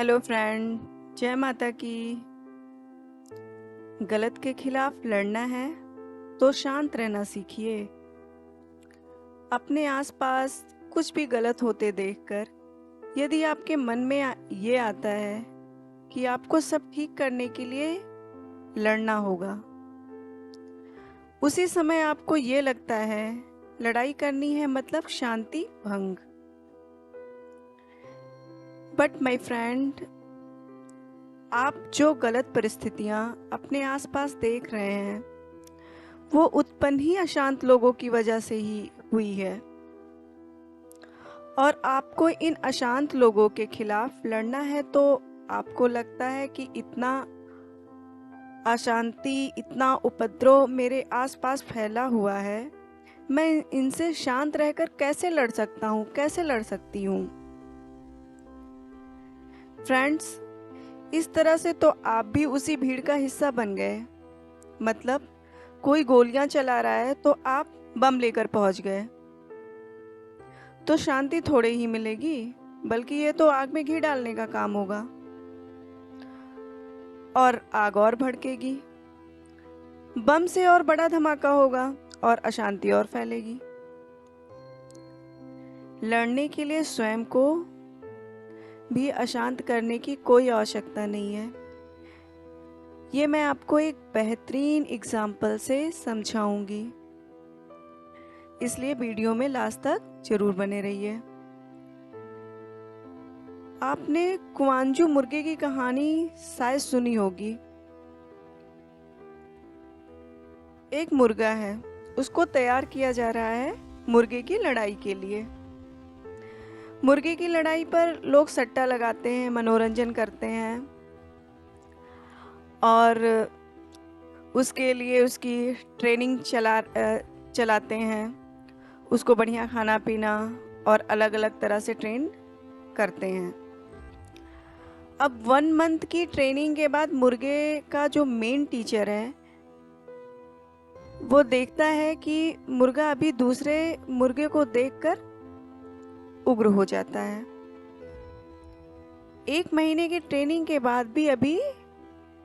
Hello friend, जय माता की। गलत के खिलाफ लड़ना है तो शांत रहना सीखिए। अपने आसपास कुछ भी गलत होते देखकर यदि आपके मन में ये आता है कि आपको सब ठीक करने के लिए लड़ना होगा, उसी समय आपको ये लगता है लड़ाई करनी है मतलब शांति भंग। बट माय फ्रेंड, आप जो गलत परिस्थितियां अपने आसपास देख रहे हैं वो उत्पन्न ही अशांत लोगों की वजह से ही हुई है, और आपको इन अशांत लोगों के खिलाफ लड़ना है तो आपको लगता है कि इतना अशांति, इतना उपद्रव मेरे आसपास फैला हुआ है, मैं इनसे शांत रहकर कैसे लड़ सकता हूँ, कैसे लड़ सकती हूँ। फ्रेंड्स, इस तरह से तो आप भी उसी भीड़ का हिस्सा बन गए। मतलब कोई गोलियां चला रहा है तो आप बम लेकर पहुंच गए, तो शांति थोड़े ही मिलेगी, बल्कि ये तो आग में घी डालने का काम होगा और आग और भड़केगी। बम से और बड़ा धमाका होगा और अशांति और फैलेगी। लड़ने के लिए स्वयं को भी अशांत करने की कोई आवश्यकता नहीं है। ये मैं आपको एक बेहतरीन एग्जाम्पल से समझाऊंगी, इसलिए वीडियो में लास्ट तक जरूर बने रहिए। आपने कुआंजू मुर्गे की कहानी शायद सुनी होगी। एक मुर्गा है, उसको तैयार किया जा रहा है मुर्गे की लड़ाई के लिए। मुर्गे की लड़ाई पर लोग सट्टा लगाते हैं, मनोरंजन करते हैं और उसके लिए उसकी ट्रेनिंग चलाते हैं। उसको बढ़िया खाना पीना और अलग अलग तरह से ट्रेन करते हैं। अब 1 मंथ की ट्रेनिंग के बाद मुर्गे का जो मेन टीचर है वो देखता है कि मुर्गा अभी दूसरे मुर्गे को देखकर उग्र हो जाता है। 1 महीने की ट्रेनिंग के बाद भी अभी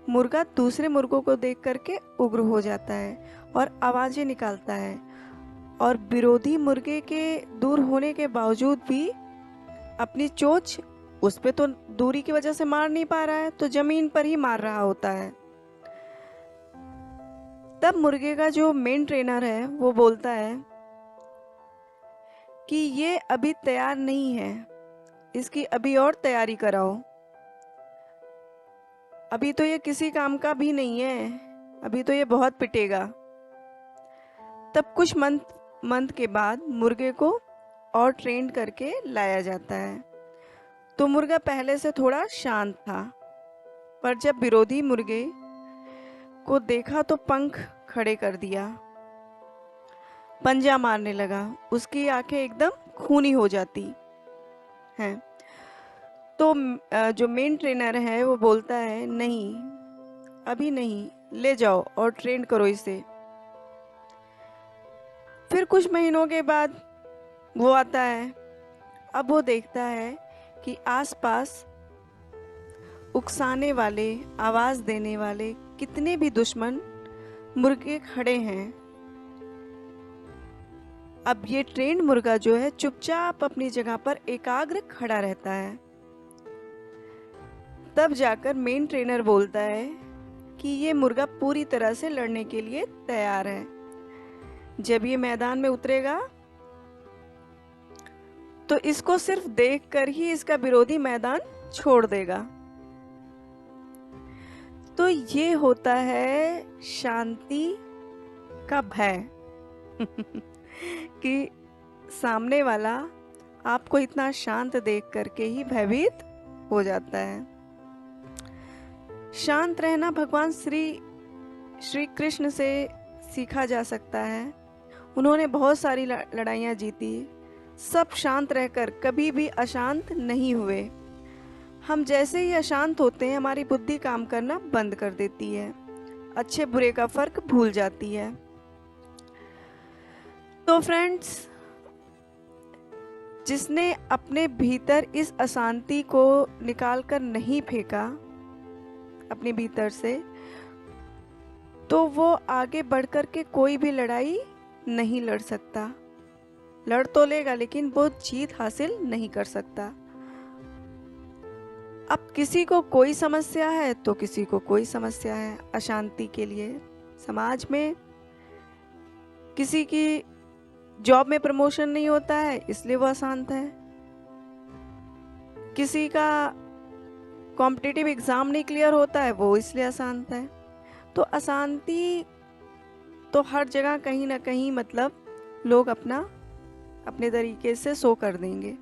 मुर्गा दूसरे मुर्गों को देख करके उग्र हो जाता है और आवाजें निकालता है, और विरोधी मुर्गे के दूर होने के बावजूद भी अपनी चोंच उस पे तो दूरी की वजह से मार नहीं पा रहा है, तो जमीन पर ही मार रहा होता है। तब मुर्गे का जो मेन ट्रेनर है वो बोलता है कि ये अभी तैयार नहीं है, इसकी अभी और तैयारी कराओ, अभी तो ये किसी काम का भी नहीं है, अभी तो ये बहुत पिटेगा। तब कुछ मंथ के बाद मुर्गे को और ट्रेन करके लाया जाता है। तो मुर्गा पहले से थोड़ा शांत था, पर जब विरोधी मुर्गे को देखा तो पंख खड़े कर दिया, पंजा मारने लगा, उसकी आंखें एकदम खूनी हो जाती हैं। तो जो मेन ट्रेनर है वो बोलता है, नहीं अभी नहीं, ले जाओ और ट्रेन करो इसे। फिर कुछ महीनों के बाद वो आता है। अब वो देखता है कि आसपास उकसाने वाले, आवाज देने वाले कितने भी दुश्मन मुर्गे खड़े हैं। अब ये ट्रेंड मुर्गा जो है चुपचाप अपनी जगह पर एकाग्र खड़ा रहता है। तब जाकर मेन ट्रेनर बोलता है कि ये मुर्गा पूरी तरह से लड़ने के लिए तैयार है। जब ये मैदान में उतरेगा तो इसको सिर्फ देखकर ही इसका विरोधी मैदान छोड़ देगा। तो ये होता है शांति का भय कि सामने वाला आपको इतना शांत देख करके ही भयभीत हो जाता है। शांत रहना भगवान श्री कृष्ण से सीखा जा सकता है। उन्होंने बहुत सारी लड़ाइयाँ जीती, सब शांत रहकर कभी भी अशांत नहीं हुए। हम जैसे ही अशांत होते हैं हमारी बुद्धि काम करना बंद कर देती है, अच्छे बुरे का फर्क भूल जाती है। तो फ्रेंड्स, जिसने अपने भीतर इस अशांति को निकाल कर नहीं फेंका अपने भीतर से, तो वो आगे बढ़कर के कोई भी लड़ाई नहीं लड़ सकता। लड़ तो लेगा लेकिन वो जीत हासिल नहीं कर सकता। अब किसी को कोई समस्या है तो किसी को कोई समस्या है अशांति के लिए। समाज में किसी की जॉब में प्रमोशन नहीं होता है इसलिए वो अशांत है, किसी का कॉम्पिटिटिव एग्जाम नहीं क्लियर होता है वो इसलिए अशांत है। तो अशांति तो हर जगह कहीं ना कहीं मतलब लोग अपने तरीके से शो कर देंगे,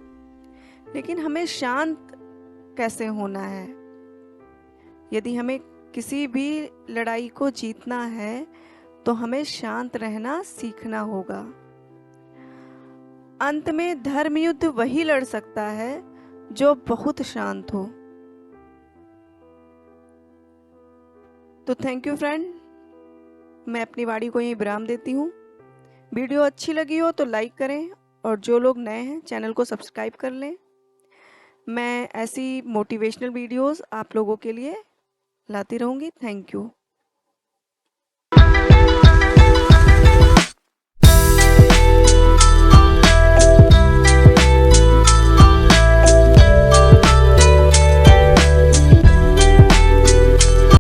लेकिन हमें शांत कैसे होना है? यदि हमें किसी भी लड़ाई को जीतना है तो हमें शांत रहना सीखना होगा। अंत में धर्म युद्ध वही लड़ सकता है जो बहुत शांत हो। तो थैंक यू फ्रेंड, मैं अपनी वाणी को यहीं विराम देती हूँ। वीडियो अच्छी लगी हो तो लाइक करें और जो लोग नए हैं चैनल को सब्सक्राइब कर लें। मैं ऐसी मोटिवेशनल वीडियोस आप लोगों के लिए लाती रहूँगी। Thank you.